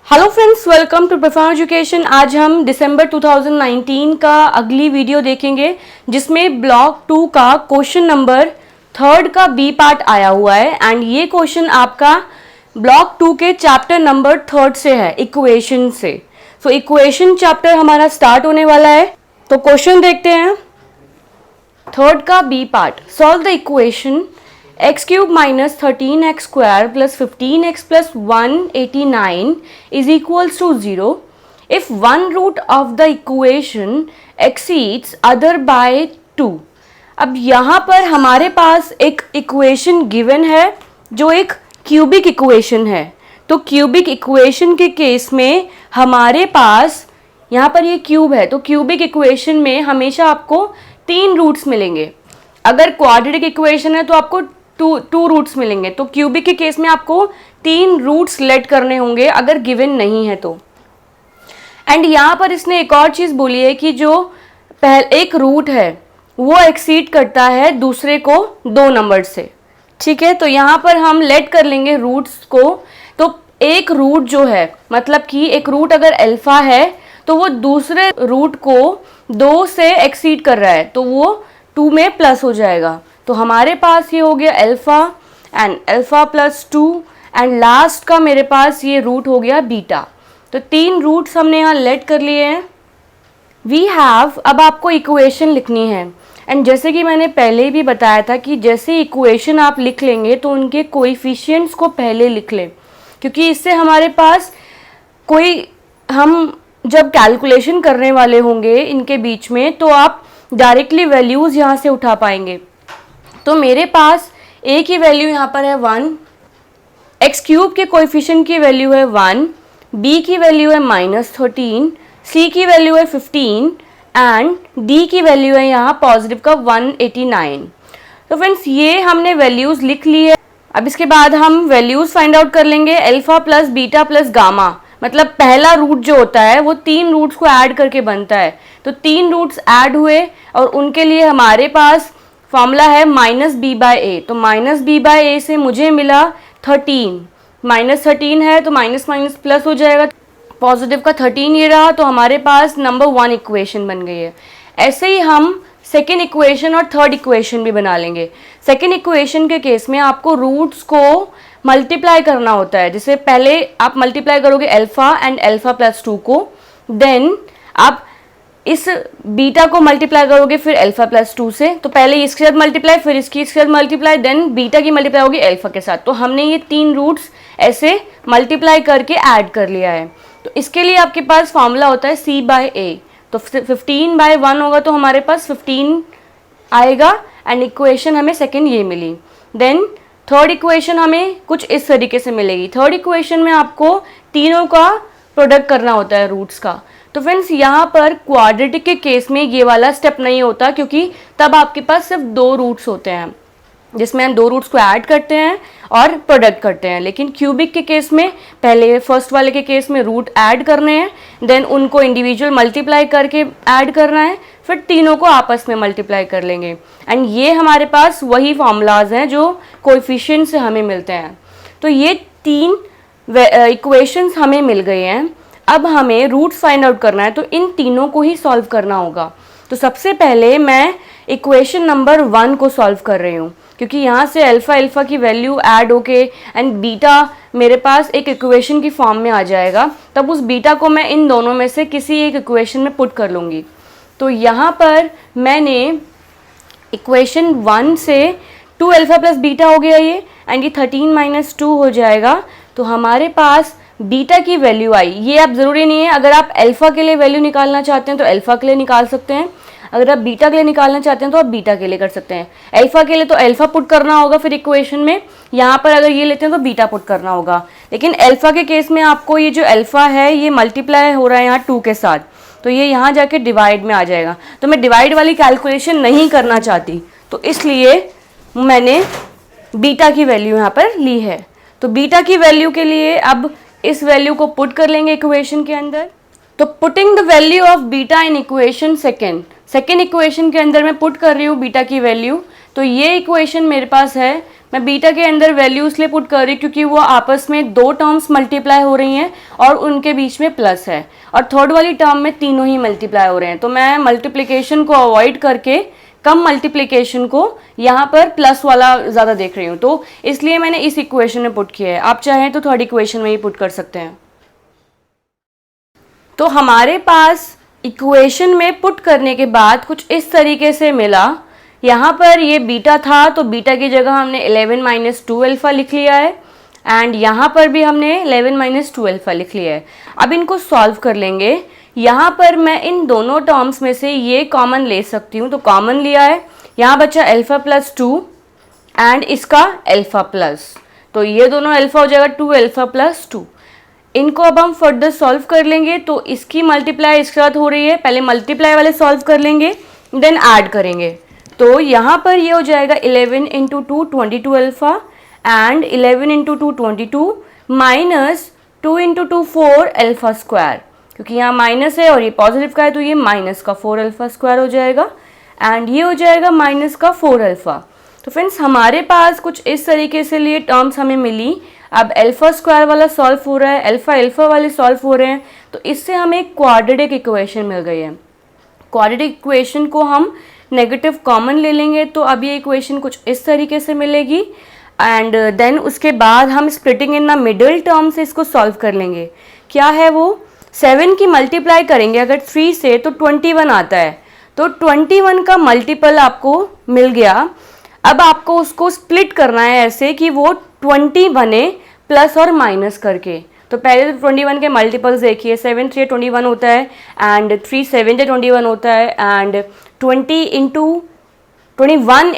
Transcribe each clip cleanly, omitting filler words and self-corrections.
Hello friends, welcome to perform education. आज हम दिसंबर 2019 का अगली वीडियो देखेंगे जिसमें ब्लॉक 2 का क्वेश्चन नंबर 3 का बी पार्ट आया हुआ है एंड ये क्वेश्चन आपका ब्लॉक 2 के चैप्टर नंबर 3 से है, इक्वेशन से। सो इक्वेशन चैप्टर हमारा स्टार्ट होने वाला है। तो क्वेश्चन देखते हैं। 3 का B part, solve the equation x cube minus 13x square plus 15x plus 189 is equals to 0 if one root of the equation exceeds other by 2। अब यहाँ पर हमारे पास एक इक्वेशन गिवन है जो एक क्यूबिक इक्वेशन है। तो क्यूबिक इक्वेशन के केस में हमारे पास यहाँ पर ये क्यूब है, तो क्यूबिक इक्वेशन में हमेशा आपको 3 रूट्स मिलेंगे। अगर क्वाड्रेटिक इक्वेशन है तो आपको टू रूट्स मिलेंगे। तो क्यूबिक के केस में आपको 3 रूट्स लेट करने होंगे अगर गिवन नहीं है तो। एंड यहाँ पर इसने एक और चीज़ बोली है कि जो एक रूट है वो एक्सीड करता है दूसरे को 2 नंबर से। ठीक है, तो यहाँ पर हम लेट कर लेंगे रूट्स को। तो एक रूट जो है, मतलब कि एक रूट अगर अल्फा है तो वो दूसरे रूट को 2 से एक्सीड कर रहा है तो वो 2 में प्लस हो जाएगा। तो हमारे पास ये हो गया alpha and alpha plus 2 and last का मेरे पास ये रूट हो गया बीटा। तो 3 रूट्स हमने यहाँ लेट कर लिए हैं। वी हैव, अब आपको इक्वेशन लिखनी है एंड जैसे कि मैंने पहले भी बताया था कि जैसे इक्वेशन आप लिख लेंगे तो उनके कोएफिशिएंट्स को पहले लिख लें, क्योंकि इससे हमारे पास हम जब कैलकुलेशन करने वाले होंगे इनके बीच में तो आप डायरेक्टली वैल्यूज़ यहाँ से उठा पाएंगे। तो मेरे पास a की वैल्यू यहाँ पर है 1, एक्स क्यूब के कोएफिशिएंट की वैल्यू है 1, b की वैल्यू है -13, c की वैल्यू है 15 एंड d की वैल्यू है यहाँ पॉजिटिव का 189। तो फ्रेंड्स ये हमने वैल्यूज़ लिख ली है। अब इसके बाद हम वैल्यूज़ फाइंड आउट कर लेंगे। Alpha plus beta plus gamma, मतलब पहला रूट जो होता है वो 3 रूट्स को ऐड करके बनता है। तो 3 रूट्स ऐड हुए और उनके लिए हमारे पास फॉर्मूला है -b/a। तो -b/a से मुझे मिला 13, -13 है तो माइनस माइनस प्लस हो जाएगा, पॉजिटिव का 13 ये रहा। तो हमारे पास नंबर 1 इक्वेशन बन गई है। ऐसे ही हम सेकेंड इक्वेशन और थर्ड इक्वेशन भी बना लेंगे। सेकेंड इक्वेशन के केस में आपको रूट्स को मल्टीप्लाई करना होता है। जैसे पहले आप मल्टीप्लाई करोगे अल्फा एंड अल्फा प्लस 2 को, देन आप इस बीटा को मल्टीप्लाई करोगे फिर अल्फा प्लस 2 से। तो पहले इसके साथ मल्टीप्लाई, फिर इसके साथ मल्टीप्लाई, देन बीटा की मल्टीप्लाई होगी अल्फा के साथ। तो हमने ये 3 रूट्स ऐसे मल्टीप्लाई करके ऐड कर लिया है। तो इसके लिए आपके पास फॉर्मूला होता है c/a। तो 15/1 होगा तो हमारे पास 15 आएगा एंड इक्वेशन हमें सेकेंड ये मिली। देन थर्ड इक्वेशन हमें कुछ इस तरीके से मिलेगी। थर्ड इक्वेशन में आपको तीनों का प्रोडक्ट करना होता है रूट्स का। तो फ्रेंड्स यहाँ पर क्वाड्रेटिक के केस में ये वाला स्टेप नहीं होता, क्योंकि तब आपके पास सिर्फ 2 रूट्स होते हैं जिसमें हम 2 रूट्स को ऐड करते हैं और प्रोडक्ट करते हैं। लेकिन क्यूबिक के केस में पहले फर्स्ट वाले के केस में रूट ऐड करने हैं, देन उनको इंडिविजुअल मल्टीप्लाई करके ऐड करना है, फिर तीनों को आपस में मल्टीप्लाई कर लेंगे। एंड ये हमारे पास वही फॉर्मूलाज हैं जो कोएफिशिएंट से हमें मिलते हैं। तो ये 3 इक्वेशंस हमें मिल गए हैं। अब हमें रूट्स फाइंड आउट करना है, तो इन तीनों को ही सॉल्व करना होगा। तो सबसे पहले मैं इक्वेशन नंबर 1 को सॉल्व कर रही हूँ, क्योंकि यहाँ से अल्फा की वैल्यू ऐड होके एंड बीटा मेरे पास एक इक्वेशन की फॉर्म में आ जाएगा। तब उस बीटा को मैं इन दोनों में से किसी एक इक्वेशन में पुट कर लूँगी। तो यहाँ पर मैंने इक्वेशन 1 से 2 अल्फा प्लस बीटा हो गया ये, एंड ये 13 - 2 हो जाएगा। तो हमारे पास बीटा की वैल्यू आई। ये अब ज़रूरी नहीं है, अगर आप अल्फा के लिए वैल्यू निकालना चाहते हैं तो अल्फा के लिए निकाल सकते हैं, अगर आप बीटा के लिए निकालना चाहते हैं तो आप बीटा के लिए कर सकते हैं। अल्फा के लिए तो अल्फा पुट करना होगा फिर इक्वेशन में, यहाँ पर अगर ये लेते हैं तो बीटा पुट करना होगा। लेकिन अल्फा के केस में आपको ये जो अल्फा है ये मल्टीप्लाई हो रहा है यहाँ 2 के साथ, तो ये यहाँ जाके डिवाइड में आ जाएगा। तो मैं डिवाइड वाली कैलकुलेशन नहीं करना चाहती, तो इसलिए मैंने बीटा की वैल्यू यहाँ पर ली है। तो बीटा की वैल्यू के लिए अब इस वैल्यू को पुट कर लेंगे इक्वेशन के अंदर। तो putting the value of beta in equation second equation के अंदर मैं पुट कर रही हूँ बीटा की वैल्यू। तो ये इक्वेशन मेरे पास है, मैं बीटा के अंदर वैल्यू इसलिए पुट कर रही हूँ क्योंकि वो आपस में दो टर्म्स मल्टीप्लाई हो रही हैं और उनके बीच में प्लस है, और थर्ड वाली टर्म में तीनों ही मल्टीप्लाई हो रहे हैं। तो मैं मल्टीप्लिकेशन को अवॉइड करके कम मल्टीप्लिकेशन को यहाँ पर प्लस वाला ज़्यादा देख रही हूँ, तो इसलिए मैंने इस इक्वेशन में पुट किया है। आप चाहें तो थर्ड इक्वेशन में ही पुट कर सकते हैं। तो हमारे पास इक्वेशन में पुट करने के बाद कुछ इस तरीके से मिला। यहाँ पर ये बीटा था तो बीटा की जगह हमने 11 माइनस 2 अल्फ़ा लिख लिया है, एंड यहाँ पर भी हमने 11 माइनस 2 अल्फ़ा लिख लिया है। अब इनको सॉल्व कर लेंगे। यहाँ पर मैं इन दोनों टर्म्स में से ये कॉमन ले सकती हूँ, तो कॉमन लिया है। यहाँ बचा अल्फ़ा प्लस 2 एंड इसका अल्फ़ा प्लस, तो ये दोनों अल्फ़ा हो जाएगा 2 अल्फ़ा प्लस 2। इनको अब हम फर्दर सॉल्व कर लेंगे, तो इसकी मल्टीप्लाई इसके साथ हो रही है, पहले मल्टीप्लाई वाले सॉल्व कर लेंगे देन ऐड करेंगे। तो यहाँ पर ये हो जाएगा 11 into 2 22 alpha and 11 into 2 22 minus 2 into 2 4 alpha square, क्योंकि यहाँ माइनस है और ये पॉजिटिव का है तो ये माइनस का 4 अल्फ़ा स्क्वायर हो जाएगा, एंड ये हो जाएगा माइनस का 4 अल्फ़ा। तो फ्रेंड्स हमारे पास कुछ इस तरीके से लिए टर्म्स हमें मिली। अब अल्फ़ा स्क्वायर वाला सॉल्व हो रहा है, अल्फ़ा वाले सॉल्व हो रहे हैं, तो इससे हमें एक क्वाड्रेटिक इक्वेशन मिल गई है। क्वाड्रेटिक इक्वेशन को हम नेगेटिव कॉमन ले लेंगे, तो अब ये इक्वेशन कुछ इस तरीके से मिलेगी, एंड देन उसके बाद हम splitting in the middle term से इसको सॉल्व कर लेंगे। क्या है वो, 7 की मल्टीप्लाई करेंगे अगर 3 से तो 21 आता है, तो 21 का मल्टीपल आपको मिल गया। अब आपको उसको स्प्लिट करना है ऐसे कि वो 20 बने प्लस और माइनस करके। तो पहले तो 21 के मल्टीपल्स देखिए, 7 3 21 होता है, एंड 3 7 21 होता है, एंड 21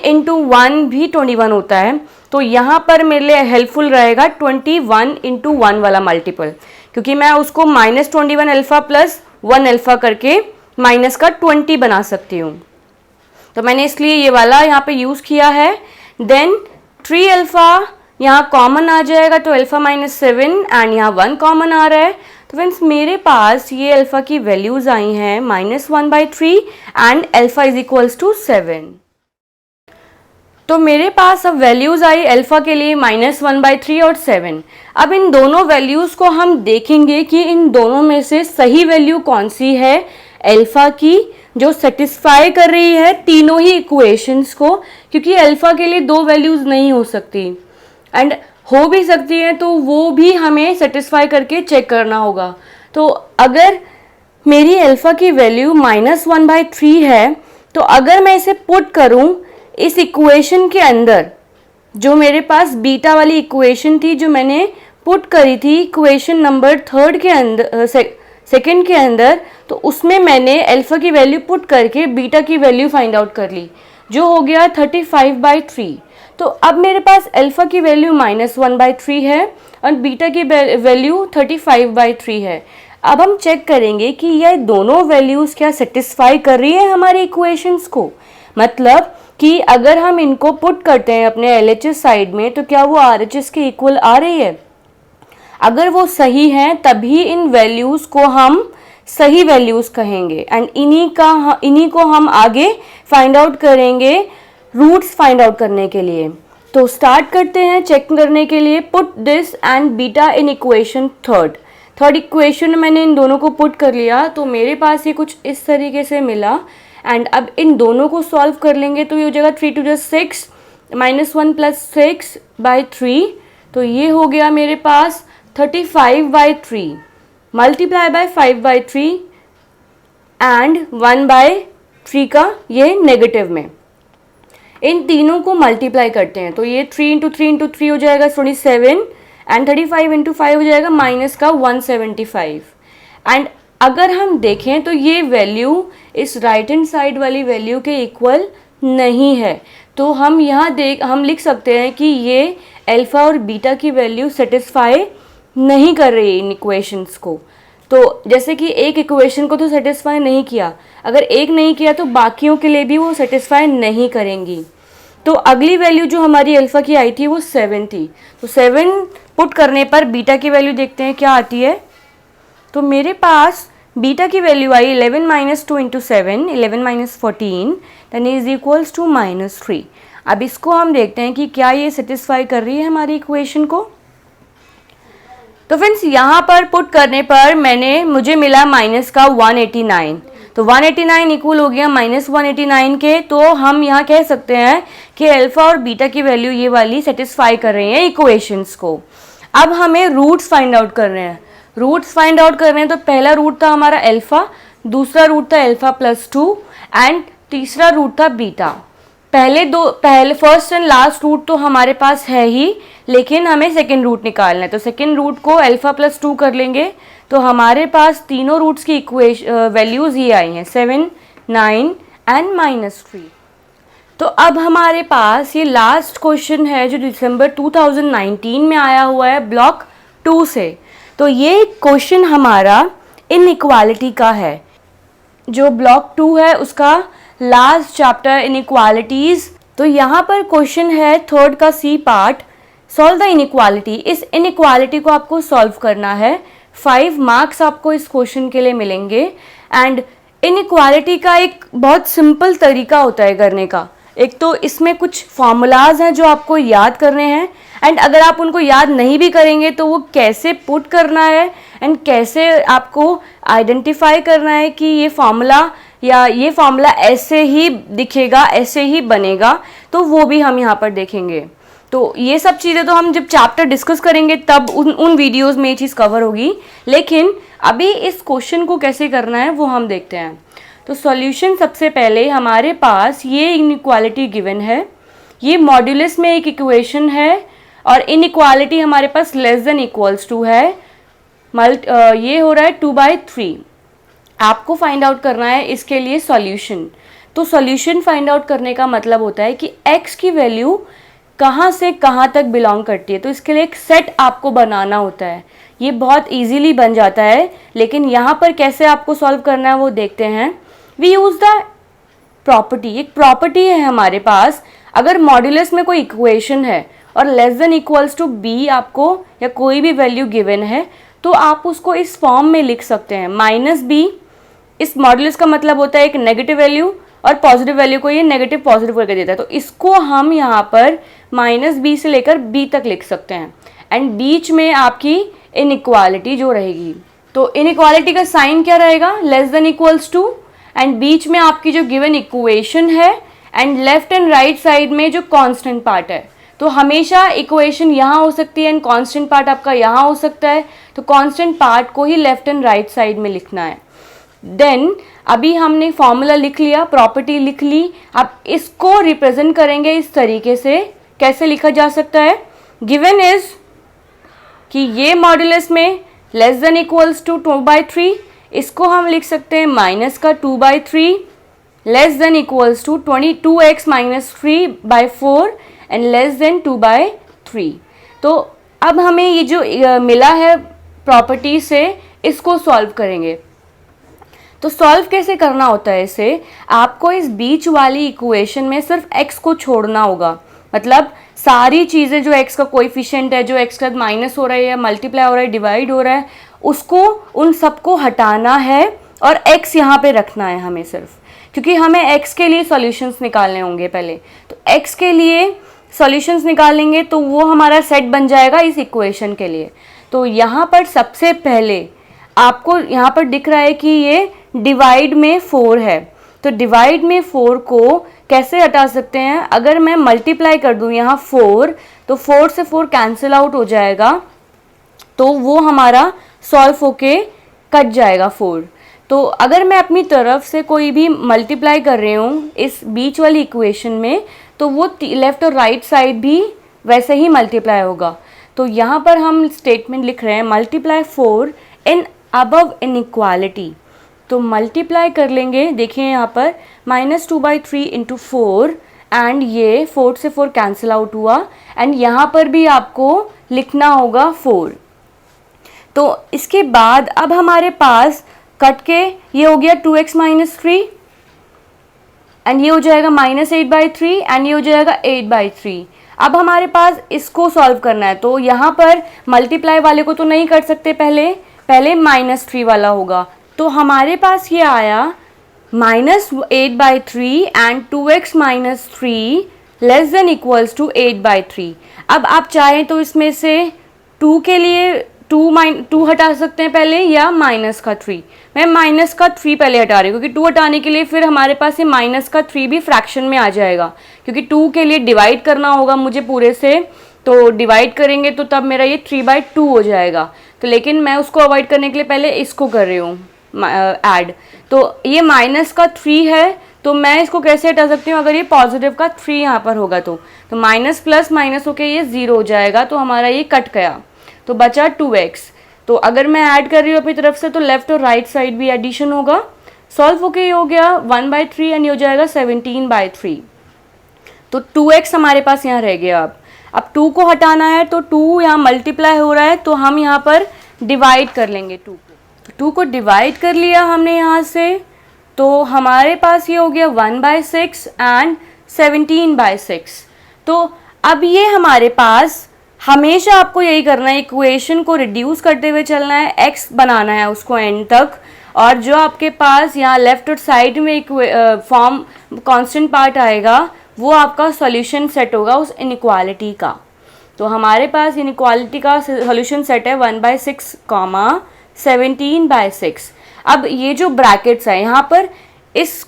इंटू 1 भी 21 होता है। तो यहाँ पर मेरे लिए हेल्पफुल रहेगा 21 इंटू 1 वाला मल्टीपल, क्योंकि मैं उसको माइनस 21 अल्फ़ा प्लस 1 अल्फ़ा करके माइनस का 20 बना सकती हूँ। तो मैंने इसलिए ये वाला यहाँ पे यूज़ किया है। देन 3 अल्फ़ा यहाँ कॉमन आ जाएगा, तो अल्फ़ा माइनस 7 एंड यहाँ 1 कॉमन आ रहा है। तो फ्रेंड्स मेरे पास ये अल्फ़ा की वैल्यूज़ आई हैं -1/3 and alpha is equals to 7। तो मेरे पास अब वैल्यूज़ आई अल्फ़ा के लिए -1/3 और 7। अब इन दोनों वैल्यूज़ को हम देखेंगे कि इन दोनों में से सही वैल्यू कौन सी है अल्फ़ा की, जो सेटिस्फाई कर रही है तीनों ही इक्वेशंस को, क्योंकि अल्फ़ा के लिए दो वैल्यूज़ नहीं हो सकती, एंड हो भी सकती हैं तो वो भी हमें सेटिस्फाई करके चेक करना होगा। तो अगर मेरी अल्फ़ा की वैल्यू -1/3 है, तो अगर मैं इसे पुट करूं इस इक्वेशन के अंदर, जो मेरे पास बीटा वाली इक्वेशन थी जो मैंने पुट करी थी इक्वेशन नंबर 3 के अंदर, सेकंड के अंदर, तो उसमें मैंने अल्फ़ा की वैल्यू पुट करके बीटा की वैल्यू फाइंड आउट कर ली, जो हो गया 35/3। तो अब मेरे पास अल्फ़ा की वैल्यू -1/3 है और बीटा की वैल्यू 35/3 है। अब हम चेक करेंगे कि यह दोनों वैल्यूज़ क्या सेटिस्फाई कर रही है हमारी इक्वेशंस को, मतलब कि अगर हम इनको पुट करते हैं अपने LHS साइड में तो क्या वो RHS के इक्वल आ रही है। अगर वो सही हैं तभी इन वैल्यूज़ को हम सही वैल्यूज़ कहेंगे, एंड इन्हीं को हम आगे फाइंड आउट करेंगे रूट्स फाइंड आउट करने के लिए। तो स्टार्ट करते हैं चेक करने के लिए। Put this and beta in equation third equation मैंने इन दोनों को पुट कर लिया, तो मेरे पास ये कुछ इस तरीके से मिला, एंड अब इन दोनों को सॉल्व कर लेंगे तो ये हो जाएगा 3 2 6 -1 + 6/3, तो ये हो गया मेरे पास 35/3 मल्टीप्लाई बाय 5/3 एंड 1/3 का ये नेगेटिव में। इन तीनों को मल्टीप्लाई करते हैं तो ये 3 × 3 × 3 हो जाएगा 27, एंड 35 × 5 हो जाएगा -175। एंड अगर हम देखें तो ये वैल्यू इस राइट हैंड साइड वाली वैल्यू के इक्वल नहीं है, तो हम हम लिख सकते हैं कि ये अल्फ़ा और बीटा की वैल्यू सेटिस्फाई नहीं कर रही इन इक्वेशंस को। तो जैसे कि एक इक्वेशन को तो सेटिस्फाई नहीं किया, अगर एक नहीं किया तो बाकियों के लिए भी वो सेटिस्फाई नहीं करेंगी। तो अगली वैल्यू जो हमारी अल्फ़ा की आई थी वो 7 थी, तो 7 पुट करने पर बीटा की वैल्यू देखते हैं क्या आती है। तो मेरे पास बीटा की वैल्यू आई 11 - 2 × 7 11 - 14 दैन इज इक्वल्स टू -3। अब इसको हम देखते हैं कि क्या ये सेटिस्फाई कर रही है हमारी इक्वेशन को। तो फ्रेंड्स यहाँ पर पुट करने पर मुझे मिला माइनस का 189, तो 189 इक्वल हो गया माइनस 189 के। तो हम यहाँ कह सकते हैं कि अल्फा और बीटा की वैल्यू ये वाली सेटिस्फाई कर रही हैं इक्वेशंस को। अब हमें रूट्स फाइंड आउट कर रहे हैं। रूट्स फाइंड आउट कर रहे हैं तो पहला रूट था हमारा अल्फा, दूसरा रूट था अल्फा प्लस 2 एंड तीसरा रूट था बीटा। पहले फर्स्ट एंड लास्ट रूट तो हमारे पास है ही, लेकिन हमें सेकेंड रूट निकालना है। तो सेकेंड रूट को अल्फा प्लस 2 कर लेंगे तो हमारे पास तीनों रूट्स की वैल्यूज़ ये आई हैं 7, 9 एंड -3। तो अब हमारे पास ये लास्ट क्वेश्चन है जो दिसंबर 2019 में आया हुआ है ब्लॉक 2 से। तो ये क्वेश्चन हमारा इनइक्वालिटी का है। जो ब्लॉक 2 है उसका लास्ट चैप्टर इनइक्वालिटीज़। तो यहाँ पर क्वेश्चन है थर्ड का C part, solve the inequality. इस इनइक्वालिटी को आपको सॉल्व करना है। 5 मार्क्स आपको इस क्वेश्चन के लिए मिलेंगे। एंड इनइक्वालिटी का एक बहुत सिंपल तरीका होता है करने का। एक तो इसमें कुछ फॉर्मूलाज हैं जो आपको याद करने हैं, एंड अगर आप उनको याद नहीं भी करेंगे तो वो कैसे पुट करना है एंड कैसे आपको आइडेंटिफाई करना है कि ये फॉर्मूला ऐसे ही दिखेगा, ऐसे ही बनेगा, तो वो भी हम यहाँ पर देखेंगे। तो ये सब चीज़ें तो हम जब चैप्टर डिस्कस करेंगे तब उन वीडियोज़ में ये चीज़ कवर होगी, लेकिन अभी इस क्वेश्चन को कैसे करना है वो हम देखते हैं। तो सॉल्यूशन सबसे पहले हमारे पास ये इनइक्वालिटी गिवन है, ये मॉड्यूलस में एक इक्वेशन है और इनइक्वालिटी हमारे पास लेस देन इक्वल्स टू है। ये हो रहा है 2/3। आपको फाइंड आउट करना है इसके लिए सॉल्यूशन। तो सॉल्यूशन फाइंड आउट करने का मतलब होता है कि x की वैल्यू कहाँ से कहाँ तक बिलोंग करती है। तो इसके लिए एक सेट आपको बनाना होता है। ये बहुत इजीली बन जाता है, लेकिन यहाँ पर कैसे आपको सॉल्व करना है वो देखते हैं। We use the property. एक प्रॉपर्टी है हमारे पास, अगर मॉड्यूलस में कोई इक्वेशन है और less than equals to B आपको या कोई भी वैल्यू गिवन है तो आप उसको इस फॉर्म में लिख सकते हैं -b। इस मॉड्यूलस का मतलब होता है एक नेगेटिव वैल्यू और पॉजिटिव वैल्यू को ये नेगेटिव पॉजिटिव करके देता है। तो इसको हम यहाँ पर -b से लेकर b तक लिख सकते हैं एंड बीच में आपकी इनइक्वालिटी जो रहेगी। तो इनइक्वालिटी का साइन क्या रहेगा, less than equals to, and बीच में आपकी जो गिवन इक्वेशन है and left and right side में जो कांस्टेंट पार्ट है। तो हमेशा इक्वेशन यहाँ हो सकती है एंड कांस्टेंट पार्ट आपका यहाँ हो सकता है। तो कांस्टेंट पार्ट को ही लेफ्ट एंड राइट साइड में लिखना है। देन अभी हमने फॉर्मूला लिख लिया, प्रॉपर्टी लिख ली। अब इसको रिप्रेजेंट करेंगे इस तरीके से। कैसे लिखा जा सकता है, गिवन इज कि ये मॉड्यूलस में लेस देन इक्वल्स टू 2/3, इसको हम लिख सकते हैं माइनस का 2/3, less than equals to 22x - 3/4 and less than 2/3। तो अब हमें ये जो मिला है प्रॉपर्टी से, इसको सॉल्व करेंगे। तो सॉल्व कैसे करना होता है इसे, आपको इस बीच वाली इक्वेशन में सिर्फ x को छोड़ना होगा। मतलब सारी चीज़ें जो x का कोएफिशिएंट है, जो x का माइनस हो रहा है या मल्टीप्लाई हो रहा है, डिवाइड हो रहा है, उसको उन सबको हटाना है और x यहाँ पे रखना है हमें सिर्फ, क्योंकि हमें x के लिए सॉल्यूशंस निकालने होंगे पहले। तो x के लिए सॉल्यूशंस निकालेंगे तो वो हमारा सेट बन जाएगा इस इक्वेशन के लिए। तो यहाँ पर सबसे पहले आपको यहाँ पर दिख रहा है कि ये डिवाइड में 4 है। तो डिवाइड में 4 को कैसे हटा सकते हैं, अगर मैं मल्टीप्लाई कर दूँ यहाँ 4, तो 4 से 4 कैंसिल आउट हो जाएगा, तो वो हमारा सॉल्व होके कट जाएगा 4। तो अगर मैं अपनी तरफ से कोई भी मल्टीप्लाई कर रही हूँ इस बीच वाली इक्वेशन में, तो वो लेफ्ट और राइट साइड भी वैसे ही मल्टीप्लाई होगा। तो यहाँ पर हम स्टेटमेंट लिख रहे हैं मल्टीप्लाई 4 इन अबव इनइक्वालिटी। तो मल्टीप्लाई कर लेंगे, देखिए यहाँ पर -2/3 इंटू 4 एंड ये 4 से 4 कैंसिल आउट हुआ एंड यहाँ पर भी आपको लिखना होगा 4। तो इसके बाद अब हमारे पास कट के ये हो गया 2x - 3 एंड ये हो जाएगा -8/3 एंड ये हो जाएगा 8/3। अब हमारे पास इसको सॉल्व करना है, तो यहाँ पर मल्टीप्लाई वाले को तो नहीं कर सकते, पहले -3 वाला होगा। तो हमारे पास ये आया -8/3 and 2x - 3 less than equals to 8/3। अब आप चाहें तो इसमें से 2 के लिए 2 हटा सकते हैं पहले, या माइनस का 3। मैं माइनस का 3 पहले हटा रही हूँ, क्योंकि 2 हटाने के लिए फिर हमारे पास ये माइनस का 3 भी फ्रैक्शन में आ जाएगा, क्योंकि 2 के लिए डिवाइड करना होगा मुझे पूरे से, तो डिवाइड करेंगे तो तब मेरा ये 3/2 हो जाएगा। तो लेकिन मैं उसको अवॉइड करने के लिए पहले इसको कर रही हूँ ऐड। तो ये माइनस का 3 है, तो मैं इसको कैसे हटा सकती हूँ, अगर ये पॉजिटिव का 3 यहाँ पर होगा तो माइनस प्लस माइनस होके ये 0 हो जाएगा, तो हमारा ये कट गया, तो बचा 2x। तो अगर मैं ऐड कर रही हूँ अपनी तरफ से तो लेफ्ट और राइट साइड भी एडिशन होगा। सॉल्व होके ये हो गया 1/3 यानी हो जाएगा 17/3। तो 2x हमारे पास यहाँ रह गया। अब 2 को हटाना है, तो 2 यहाँ मल्टीप्लाई हो रहा है, तो हम यहाँ पर डिवाइड कर लेंगे 2 को। तो 2 को डिवाइड कर लिया हमने यहाँ से, तो हमारे पास ये हो गया 1/6 एंड 17/6। तो अब ये हमारे पास हमेशा आपको यही करना है, इक्वेशन को रिड्यूस करते हुए चलना है, x बनाना है उसको एंड तक, और जो आपके पास यहाँ लेफ्ट और साइड में फॉर्म कांस्टेंट पार्ट आएगा वो आपका सॉल्यूशन सेट होगा उस इनइक्वालिटी का। तो हमारे पास इनइक्वालिटी का सॉल्यूशन सेट है 1/6, 17/6। अब ये जो ब्रैकेट्स है यहाँ पर इस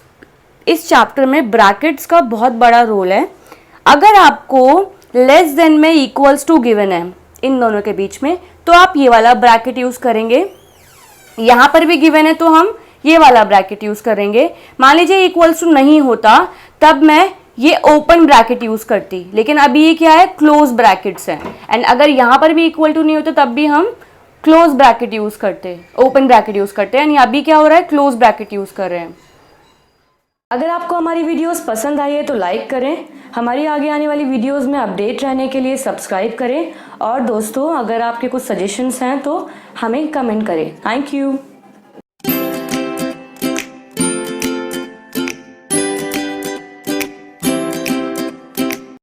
चैप्टर में ब्रैकेट्स का बहुत बड़ा रोल है। अगर आपको लेस देन में इक्वल्स टू गिवन है इन दोनों के बीच में, तो आप ये वाला ब्रैकेट यूज करेंगे। यहाँ पर भी गिवन है तो हम ये वाला ब्रैकेट यूज करेंगे। मान लीजिए इक्वल्स टू नहीं होता, तब मैं ये ओपन ब्रैकेट यूज करती, लेकिन अभी ये क्या है, क्लोज ब्रैकेट्स हैं। एंड अगर यहाँ पर भी इक्वल टू नहीं होता तब भी हम क्लोज ब्रैकेट यूज करते, ओपन ब्रैकेट यूज करते हैं। यानी अभी क्या हो रहा है, क्लोज ब्रैकेट यूज कर रहे हैं। अगर आपको हमारी वीडियोस पसंद आई है तो लाइक करें, हमारी आगे आने वाली वीडियोस में अपडेट रहने के लिए सब्सक्राइब करें, और दोस्तों अगर आपके कुछ सजेशंस हैं तो हमें कमेंट करें। Thank you.